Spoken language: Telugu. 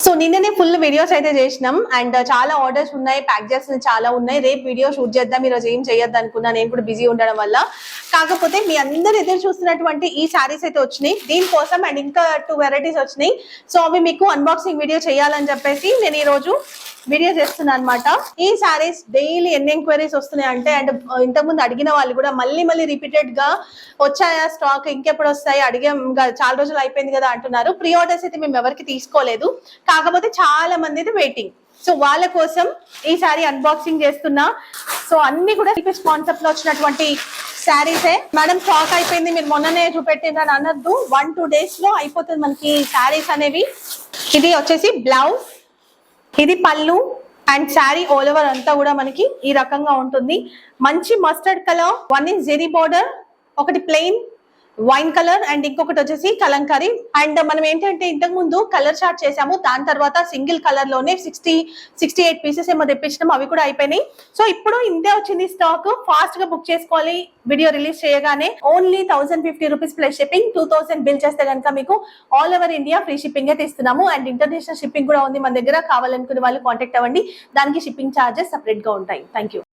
సో నిన్ననే ఫుల్ వీడియోస్ అయితే చేసినాం అండ్ చాలా ఆర్డర్స్ ఉన్నాయి, ప్యాక్ చేసిన చాలా ఉన్నాయి. రేపు వీడియో షూట్ చేద్దాం, ఈరోజు ఏం చేయొద్దు అనుకున్నా, నేను కూడా బిజీ ఉండడం వల్ల. కాకపోతే మీ అందరు ఎదురు చూస్తున్నటువంటి ఈ శారీస్ అయితే వచ్చినాయి దీనికోసం, అండ్ ఇంకా 2 వెరైటీస్ వచ్చినాయి. సో అవి మీకు అన్బాక్సింగ్ వీడియో చేయాలని చెప్పేసి నేను ఈ రోజు వీడియో చేస్తున్నాను అనమాట. ఈ శారీస్ డైలీ ఎన్ని ఎంక్వైరీస్ వస్తున్నాయి అంటే, అండ్ ఇంతకుముందు అడిగిన వాళ్ళు కూడా మళ్ళీ రిపీటెడ్ గా వచ్చాయా స్టాక్, ఇంకెప్పుడు వస్తాయి, అడిగాం చాలా రోజులు అయిపోయింది కదా అంటున్నారు. ప్రీ ఆర్డర్స్ అయితే మేము ఎవరికి తీసుకోలేదు, కాకపోతే చాలా మంది అయితే వెయిటింగ్. సో వాళ్ళ కోసం ఈ శారీ అన్బాక్సింగ్ చేస్తున్నా. సో అన్ని కూడా కాన్సెప్ట్ లో వచ్చినటువంటి శారీసే. మేడం స్టాక్ అయిపోయింది, మీరు మొన్ననే చూపెట్టిందని అనద్దు, 1-2 days లో అయిపోతుంది మనకి శారీస్ అనేవి. ఇది వచ్చేసి బ్లౌజ్, ఇది పళ్ళు, అండ్ శారీ ఆల్ ఓవర్ అంతా కూడా మనకి ఈ రకంగా ఉంటుంది. మంచి mustard colour, 1 is zari border, ఒకటి ప్లెయిన్ వైన్ కలర్, అండ్ ఇంకొకటి వచ్చేసి కలంకారీ. అండ్ మనం ఏంటంటే ఇంతకు ముందు కలర్ చార్ట్ చేసాము, దాని తర్వాత సింగిల్ కలర్ లోనే 68 పీసెస్ ఏమో తెప్పించినాము, అవి కూడా అయిపోయినాయి. సో ఇప్పుడు ఇంతే వచ్చింది స్టాక్, ఫాస్ట్ గా బుక్ చేసుకోవాలి. వీడియో రిలీజ్ చేయగానే only 1050 rupees plus shipping. 2000 bill చేస్తే కనుక మీకు all over India free shipping అయితే ఇస్తున్నాము. అండ్ ఇంటర్నేషనల్ షిప్పింగ్ కూడా ఉంది మన దగ్గర. కావాలనుకునే వాళ్ళు కాంటాక్ట్ అవ్వండి, దానికి షిప్పింగ్ ఛార్జెస్ సపరేట్ గా ఉంటాయి. Thank you.